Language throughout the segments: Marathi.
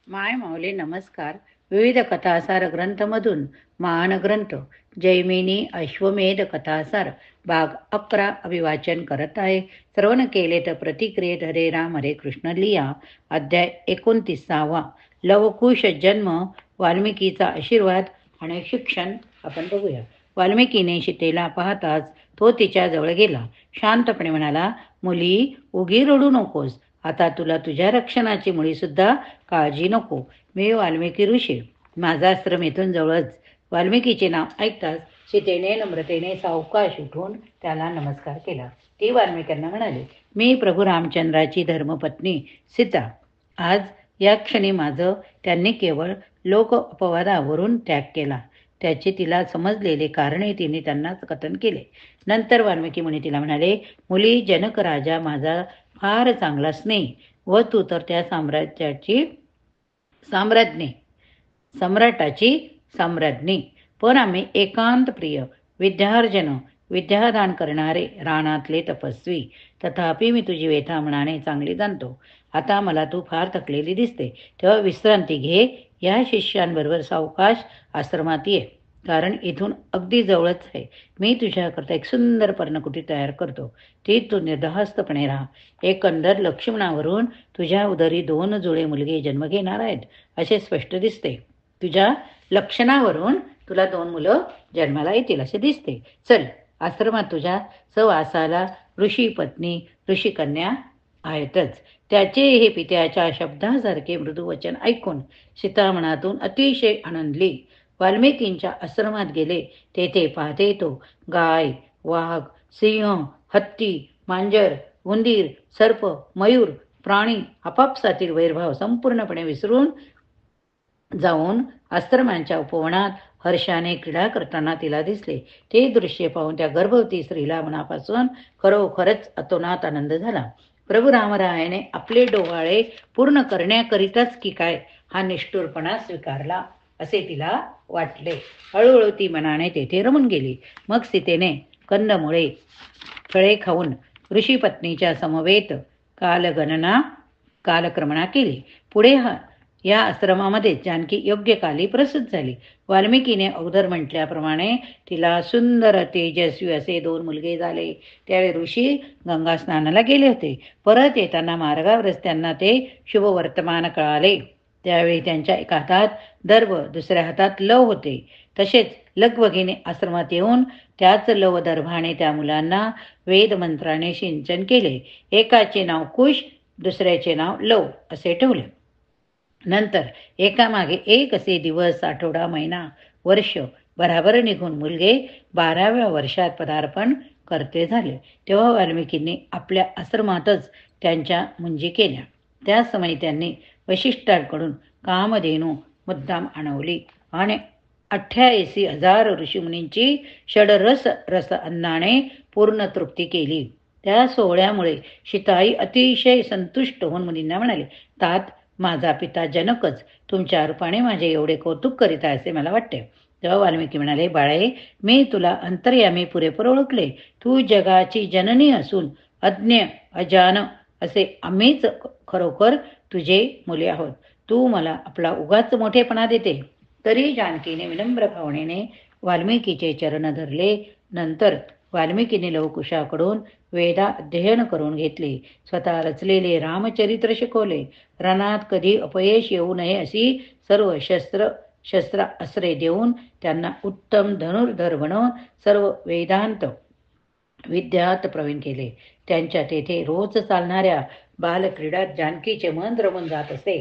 माय माऊली नमस्कार. विविध कथासार ग्रंथमधून महान ग्रंथ जैमिनी अश्वमेध कथासार भाग 11 अभिवाचन करत आहे. श्रवण केले तर प्रतिक्रियेत हरे राम हरे कृष्ण लिहा. अध्याय 29. लवकुश जन्म, वाल्मिकीचा आशीर्वाद आणि शिक्षण आपण बघूया. वाल्मिकीने सीतेला पाहताच तो तिच्या जवळ गेला. शांतपणे म्हणाला, मुली, उगी रडू नकोस. आता तुला तुझ्या रक्षणाची मुळीसुद्धा काळजी नको. मी वाल्मिकी ऋषी. माझा आश्रम इथून जवळच. वाल्मिकीचे नाव ऐकताच सीतेने नम्रतेने सावकाश उठून त्याला नमस्कार केला. ती वाल्मिकांना म्हणाली, मी प्रभू रामचंद्राची धर्मपत्नी सीता. आज या क्षणी माझं त्यांनी केवळ लोक अपवादावरून त्याग केला. त्याचे तिला समजलेले कारणे तिने त्यांनाच कथन केले. नंतर वाल्मिकी मुनी तिला म्हणाले, मुली, जनक राजा माझा फार चांगला स्नेह व तू तर त्या सम्राटाची सम्राज्ञी. पण आम्ही एकांत प्रिय, विद्यार्जन, विद्यादान करणारे, रानातले तपस्वी. तथापि मी तुझी व्यथा मनाने चांगली जाणतो. आता मला तू फार थकलेली दिसते, तेव्हा विश्रांती घे. या शिष्यांबरोबर सावकाश आश्रमात ये, कारण इथून अगदी जवळच आहे. मी तुझ्याकरता एक सुंदर पर्णकुटी तयार करतो. ती तू निर्धास्तपणे राहा. एकंदर लक्ष्मणावरून तुझ्या उदरी 2 जुळे मुलगे जन्म घेणार आहेत असे स्पष्ट दिसते. तुझ्या लक्षणावरून तुला 2 मुलं जन्माला येतील असे दिसते. चल, आश्रमात तुझ्या सहवासाला ऋषी पत्नी, ऋषी कन्या आहेतच. त्याचे हे पित्याच्या शब्दासारखे मृदू वचन ऐकून सीता मनातून अतिशय आनंदली. वाल्मिकींच्या आश्रमात गेले. तेथे पाहते तो गाय, वाघ, सिंह, हत्ती, मांजर, उंदीर, सर्प, मयूर, प्राणी आपापसातील वैरभाव संपूर्णपणे विसरून जाऊन आश्रमांच्या उपवनात हर्षाने क्रीडा करताना तिला दिसले. ते दृश्य पाहून त्या गर्भवती स्त्रीला मनापासून खरोखरच अतोनात आनंद झाला. प्रभू रामरायाने आपले डोहाळे पूर्ण करण्याकरिताच की काय हा निष्ठुरपणा स्वीकारला असे तिला वाटले. हळूहळू ती मनाने तेथे रमून गेली. मग सीतेने कंदमुळे फळे खाऊन ऋषीपत्नीच्या समवेत कालक्रमणा केली. पुढे या आश्रमामध्ये जानकी योग्य काली प्रसूत झाली. वाल्मिकीने अगोदर म्हटल्याप्रमाणे तिला सुंदर तेजस्वी असे 2 मुलगे झाले. त्यावेळी ऋषी गंगा स्नानाला गेले होते. परत येताना मार्गावरच त्यांना ते शुभ वर्तमान कळाले. त्यावेळी त्यांच्या एका हातात दर्भ, दुसऱ्या हातात लव होते. तसेच लगबगीने आश्रमात येऊन त्याच लव दर्भाने त्या मुलांना वेद मंत्राने सिंचन केले. एकाचे नाव कुश, दुसऱ्याचे नाव लव असे ठेवले. नंतर एकामागे एक असे दिवस, आठवडा, महिना, वर्ष बराबर निघून मुलगे 12व्या वर्षात पदार्पण करते झाले. तेव्हा वाल्मिकींनी आपल्या आश्रमातच त्यांच्या मुंजी केल्या. त्या समयी त्यांनी वशिष्ठांकडून कामधेनू मुद्दाम आणवली आणि 88,000 ऋषीमुनींची षडरस अन्नाने पूर्ण तृप्ती केली. त्या सोहळ्यामुळे सीताई अतिशय संतुष्ट होऊन मुनींना म्हणाले, तात, माझा पिता जनकच तुमच्या रूपाने माझे एवढे कौतुक करीत आहे असे मला वाटते. तेव्हा वाल्मिकी म्हणाले, बाळे, मी तुला अंतर्यामी पुरेपूर ओळखले. तू जगाची जननी असून अज्ञ, अजान असे आम्हीच खरोखर तुझे मुले आहोत. तू मला आपला उगाच मोठेपणा देते. तरी जानकीने विनम्र भावनेने वाल्मिकीचे चरण धरले. नंतर वाल्मिकीने लवकुशाकडून वेदा अध्ययन करून घेतले. स्वतः रचलेले रामचरित्र शिकवले. रणात कधी अपयश येऊ नये अशी सर्व शस्त्र अस्त्रे देऊन त्यांना उत्तम धनुर्धर बनवून सर्व वेदांत विद्यात प्रवीण केले. त्यांच्या तेथे रोज चालणाऱ्या बालक्रीडात जानकीचे मन रमून जात असे.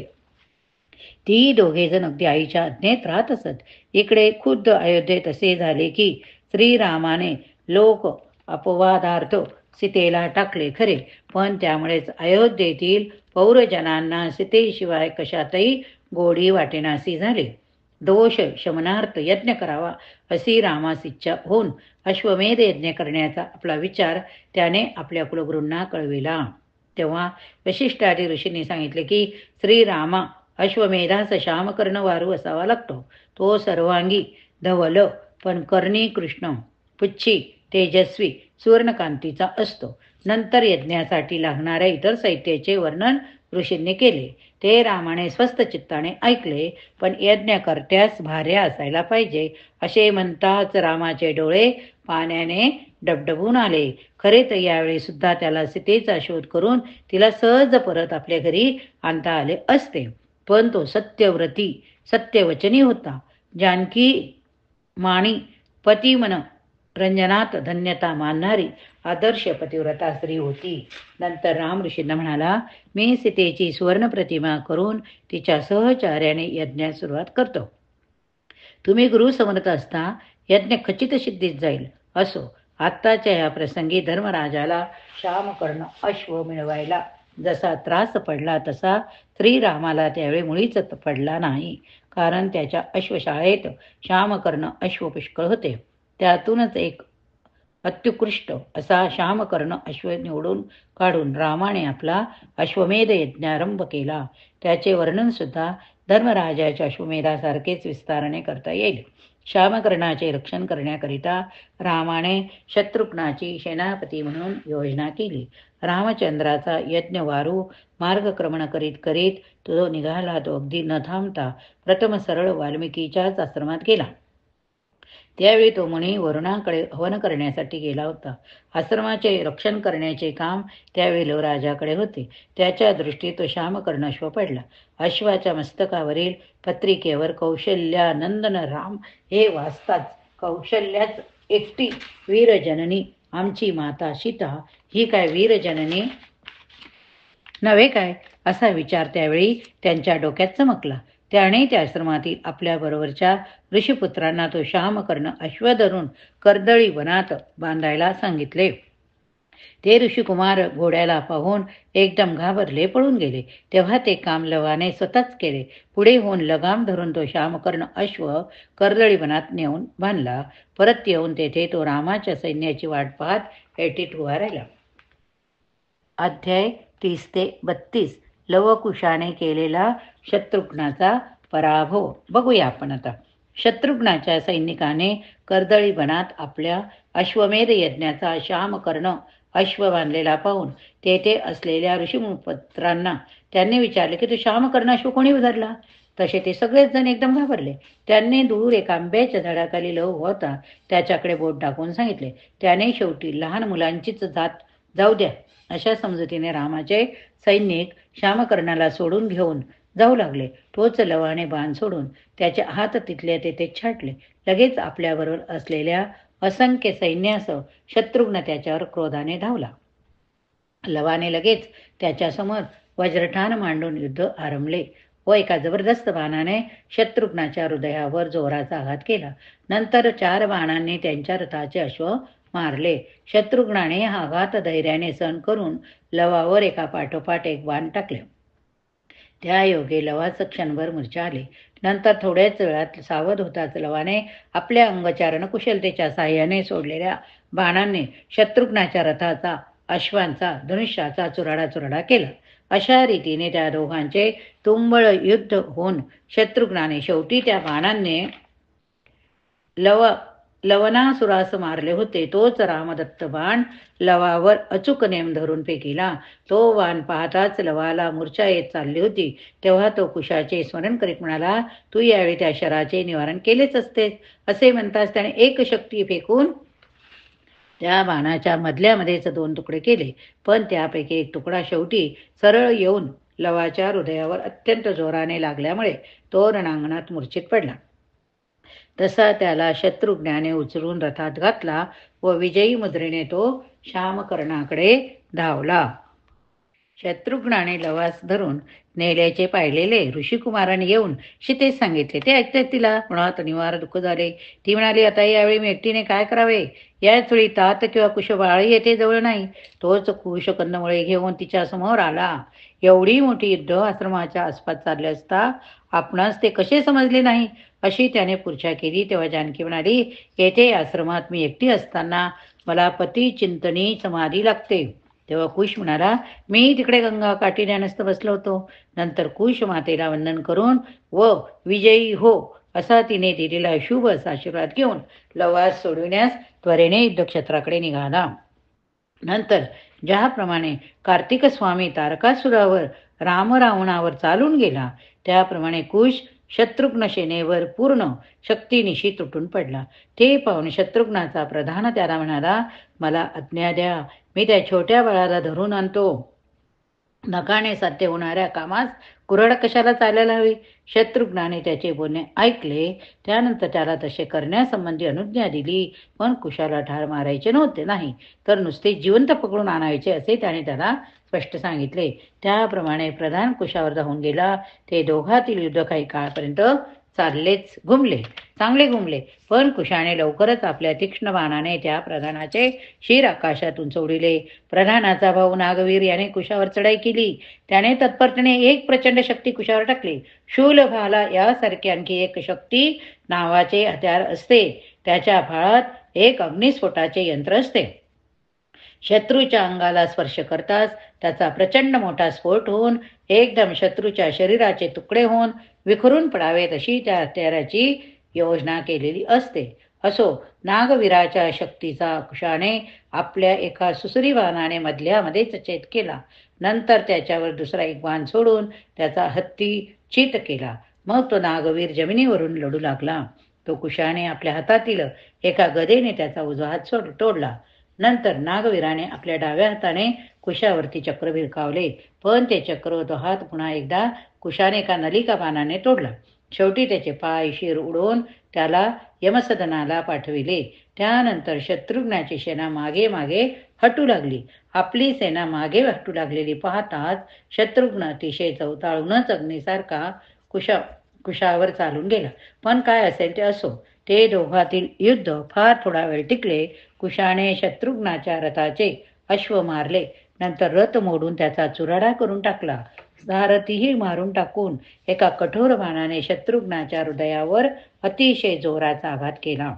ती दोघेजण अगदी आईच्या आज्ञेत राहत असत. इकडे खुद्द अयोध्येत असे झाले की श्रीरामाने लोक अपवादार्थ सीतेला टाकले खरे, पण त्यामुळेच अयोध्येतील पौरजनांना सीतेशिवाय कशातही गोडी वाटेनासी झाले. दोष शमनार्थ यज्ञ करावा अशी रामास इच्छा होऊन अश्वमेध यज्ञ करण्याचा आपला विचार त्याने आपल्या कुलगुरूंना कळविला. तेव्हा वशिष्ठादी ऋषींनी सांगितले की श्रीरामा अश्वमेधास श्यामकर्ण वारू असावा लागतो. तो सर्वांगी धवल पण कर्णी कृष्ण, पुच्छी, तेजस्वी, सुवर्णकांतीचा असतो. नंतर यज्ञासाठी लागणाऱ्या इतर साहित्याचे वर्णन ऋषींनी केले. ते रामाने स्वस्थ चित्ताने ऐकले. पण यज्ञकर्त्यास भार्य असायला पाहिजे असे म्हणताच रामाचे डोळे पाण्याने डबडबून आले. खरे तर यावेळी सुद्धा त्याला सीतेचा शोध करून तिला सहज परत आपल्या घरी आणता आले असते. पण तो सत्यव्रती सत्यवचनी होता. जानकी माणी पतिमन रंजनात धन्यता मानणारी आदर्श पतिव्रता स्त्री होती. नंतर राम ऋषींना म्हणाला, मी सीतेची सुवर्ण प्रतिमा करून तिच्या सहचार्याने यज्ञास सुरुवात करतो. तुम्ही गुरु समर्थ असता यज्ञ खचित सिद्धीत जाईल. असो, आत्ताच्या या प्रसंगी धर्मराजाला श्यामकर्ण अश्व मिळवायला जसा त्रास पडला तसा श्रीरामाला त्यावेळी मुळीच पडला नाही. कारण त्याच्या अश्वशाळेत श्यामकर्ण अश्व पुष्कळ होते. त्यातूनच एक अत्युत्कृष्ट असा श्यामकर्ण अश्व निवडून काढून रामाने आपला अश्वमेध यज्ञारंभ केला. त्याचे वर्णन सुद्धा धर्मराजाच्या अश्वमेधासारखेच विस्ताराने करता येईल. श्यामकर्णाचे रक्षण करण्याकरिता रामाने शत्रुघ्नाची सेनापती म्हणून योजना केली. रामचंद्राचा यज्ञ वारू मार्गक्रमण करीत करीत तो निघाला. तो अगदी न थांबता प्रथम सरळ वाल्मिकीच्याच आश्रमात गेला. त्यावेळी तो मुनी वरुणाकडे हवन करण्यासाठी गेला होता. आश्रमाचे रक्षण करण्याचे काम त्यावेळी राजाकडे होते. त्याच्या दृष्टीत तो श्यामकर्ण अश्व पडला. अश्वाच्या मस्तकावरील पत्रिकेवर कौशल्यानंदन राम हे वाचताच कौशल्याच एकटी वीरजननी आमची माता सीता ही काय वीरजननी नव्हे काय असा विचार त्यावेळी त्यांच्या डोक्यात चमकला. त्याने त्या आश्रमातील आपल्याबरोबरच्या ऋषीपुत्रांना तो श्यामकर्ण अश्व धरून कर्दळी वनात बांधायला सांगितले. ते ऋषिकुमार घोड्याला पाहून एकदम घाबरले, पळून गेले. तेव्हा ते काम लवाने स्वतःच केले. पुढे होऊन लगाम धरून तो श्यामकर्ण अश्व कर्दळी वनात नेऊन बांधला. परत येऊन तेथे तो रामाच्या सैन्याची वाट पाहत ऐटीत उभा राहिला. अध्याय 30-32 लवकुशाने केलेला शत्रुघ्नाचा पराभव बघूया आपण आता. शत्रुघ्नाच्या सैनिकाने कर्दळी वनात आपल्या अश्वमेध यज्ञाचा श्यामकर्ण अश्व बांधलेला पाहून तेथे असलेल्या ऋषीपुत्रांना त्यांनी विचारले की तो श्यामकर्ण अश्व कोणी उधरला. तसे ते सगळेच जण एकदम घाबरले. त्यांनी दूर एका आंब्याच्या झाडाखाली लव होता त्याच्याकडे बोट टाकून सांगितले. त्याने शेवटी लहान मुलांचीच जात जाऊ द्या अशा समजुतीने रामाचे सैनिक श्यामकर्णाला सोडून घेऊन जाऊ लागले. तोच लवाने बाण सोडून त्याचे हात तिथल्या तेथे छाटले. लगेच आपल्याबरोबर असलेल्या असंख्य सैन्यासह शत्रुघ्न त्याच्यावर क्रोधाने धावला. लवाने लगेच त्याच्यासमोर वज्रठाण मांडून युद्ध आरंभले व एका जबरदस्त बाणाने शत्रुघ्नाच्या हृदयावर जोराचा आघात केला. नंतर 4 बाणांनी त्यांच्या रथाचे अश्व मारले. शत्रुघ्नाने हा आघात धैर्याने सहन करून लवावर एका पाठोपाठ एक बाण टाकले. त्या योगे लवाचं क्षणभर मूर्छा आली. नंतर थोड्याच वेळात सावध होताच लवाने आपल्या अंगचारण कुशलतेच्या साह्याने सोडलेल्या बाणांनी शत्रुघ्नाच्या रथाचा, अश्वांचा, धनुष्याचा चुराडा केला. अशा रीतीने त्या दोघांचे तुंबळ युद्ध होऊन शत्रुघ्नाने शेवटी त्या बाणांनी लवनासुरास मारले होते. तोच रामदत्त बाण लवावर अचूक नेम धरून फेकिला. तो बाण पाहताच लवाला मूर्छा येत चालली होती. तेव्हा तो कुशाचे स्मरण करीत म्हणाला, तू यावेळी त्या शराचे निवारण केलेच असतेस. असे म्हणताच त्याने एक शक्ती फेकून त्या बाणाच्या मधल्यामध्येच 2 तुकडे केले. पण त्यापैकी एक तुकडा शेवटी सरळ येऊन लवाच्या हृदयावर अत्यंत जोराने लागल्यामुळे तो रणांगणात मूर्छित पडला. तसा त्याला शत्रुघ्नाने उचलून रथात घातला व विजयी मुद्रेने तो श्यामकर्णाकडे धावला. शत्रुघ्नाने लवास धरून नेल्याचे पाहिलेले ऋषिकुमाराने येऊन सीतेस सांगितले. ते ऐकते तिला मुळात निवार दुःख झाले. ती म्हणाली, आता यावेळी मी एकटीने काय करावे. याच वेळी तात किंवा कुशबाळही येथे जवळ नाही. तोच कुश कंदमुळे घेऊन तिच्या समोर आला. एवढी मोठी युद्ध आश्रमाच्या आसपास चालले असता आपणास ते कसे समजले नाही अशी त्याने पुर्छा केली. तेव्हा जानकी म्हणाली, येथे आश्रमात मी एकटी असताना मला पती चिंतनी समाधी लागते. तेव्हा कुश म्हणाला, मी तिकडे गंगा काठी ध्यानस्थ बसलो होतो. नंतर कुश मातेला वंदन करून व विजयी हो असा तिने दिलेला शुभ असा आशीर्वाद घेऊन लवास सोडविण्यास त्वरेने युद्धक्षेत्राकडे निघाला. नंतर ज्याप्रमाणे कार्तिक स्वामी तारकासुरावर राम रावणावर चालून गेला, त्याप्रमाणे कुश शत्रुघ्न सेनेवर पूर्ण शक्तीनिशी तुटून पडला. ते पाहून शत्रुघ्नाचा प्रधान त्याला म्हणाला, मला आज्ञा द्या, मी त्या छोट्या बाळाला धरून आणतो. नकाने साध्य होणाऱ्या कामास कुऱ्हाड कशाला चालायला हवी. शत्रुघ्नाने त्याचे बोलणे ऐकले. त्यानंतर त्याला तसे करण्यासंबंधी अनुज्ञा दिली. पण कुशाला ठार मारायचे नव्हते, नाही तर नुसते जिवंत पकडून आणायचे असे त्याने त्याला स्पष्ट सांगितले. त्याप्रमाणे प्रधान कुशावर धावून गेला. ते दोघातील युद्ध काही काळापर्यंत चांगले घुमले. पण कुशाने लवकरच आपल्या तीक्ष्ण बाणाने त्या प्रधानाचे शिर आकाशात उंचवडिले. प्रधानाचा भाऊ नागवीर याने कुशावर चढाई केली. त्याने तत्परतेने एक प्रचंड शक्ती कुशावर टाकली. शूल भाला यासारखी आणखी एक शक्ती नावाचे हत्यार असते. त्याच्या फाळात एक अग्निस्फोटाचे यंत्र असते. शत्रूच्या अंगाला स्पर्श करताच त्याचा प्रचंड मोठा स्फोट होऊन एकदम शत्रूच्या शरीराचे तुकडे होऊन विखरून पडावेत अशी त्या हत्याराची योजना केलेली असते. असो, नागवीराच्या शक्तीचा कुशाने आपल्या एका सुसरी बाणाने मधल्यामध्येच छेद केला. नंतर त्याच्यावर दुसरा एक बाण सोडून त्याचा हत्ती चित केला. मग तो नागवीर जमिनीवरून लढू लागला. तो कुशाने आपल्या हातातील एका गदेने त्याचा उजवा हात तोडला. नंतर नागवीराने आपल्या डाव्या हाताने कुशावरती चक्र भिरकावले. पण ते चक्र तो हात पुन्हा एकदा कुशाने एका नलिका बाणाने तोडला. शेवटी त्याचे पाय शिर उडवून त्याला यमसदनाला पाठविले. त्यानंतर शत्रुघ्नाची सेना मागे मागे हटू लागली. आपली सेना मागे हटू लागलेली पाहताच शत्रुघ्न अतिशय चवताळूनच अग्नीसारखा कुशावर चालून गेला. पण काय असेल ते असो, ते दोघातील युद्ध फार थोडा वेळ टिकले. कुशाने शत्रुघ्नाच्या रथाचे अश्व मारले. नंतर रथ मोडून त्याचा चुराडा करून टाकला. सारथीही मारून टाकून एका कठोर बाणाने शत्रुघ्नाच्या हृदयावर अतिशय जोराचा आघात केला.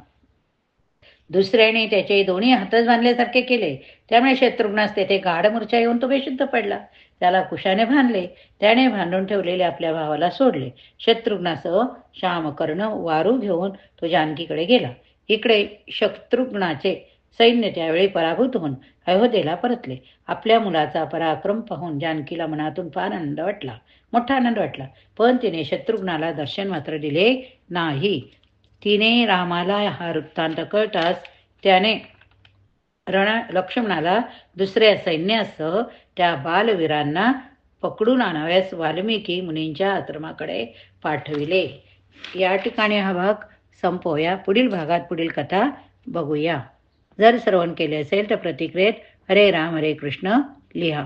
दुसऱ्याने त्याचे दोन्ही हातच बांधल्यासारखे केले. त्यामुळे शत्रुघ्नास तेथे गाढ मूर्छा येऊन तो बेशुद्ध पडला. त्याला कुशाने बांधले. त्याने बांधून ठेवलेले आपल्या भावाला सोडले. शत्रुघ्नासह श्यामकर्ण वारू घेऊन तो जानकीकडे गेला. इकडे शत्रुघ्नाचे सैन्य त्यावेळी पराभूत होऊन अयोध्येला परतले. आपल्या मुलाचा पराक्रम पाहून जानकीला मनातून फार मोठा आनंद वाटला. पण तिने शत्रुघ्नाला दर्शन मात्र दिले नाही. तिने रामाला हा वृत्तांत कळताच त्याने लक्ष्मणाला दुसऱ्या सैन्यासह त्या बालवीरांना पकडून आणाव्यास वाल्मिकी मुनींच्या आश्रमाकडे पाठविले. या ठिकाणी हा भाग संपवूया. पुढील भागात पुढील कथा बघूया. जर श्रवण केले असेल तर प्रतिक्रियेत हरे राम हरे कृष्ण लिहा.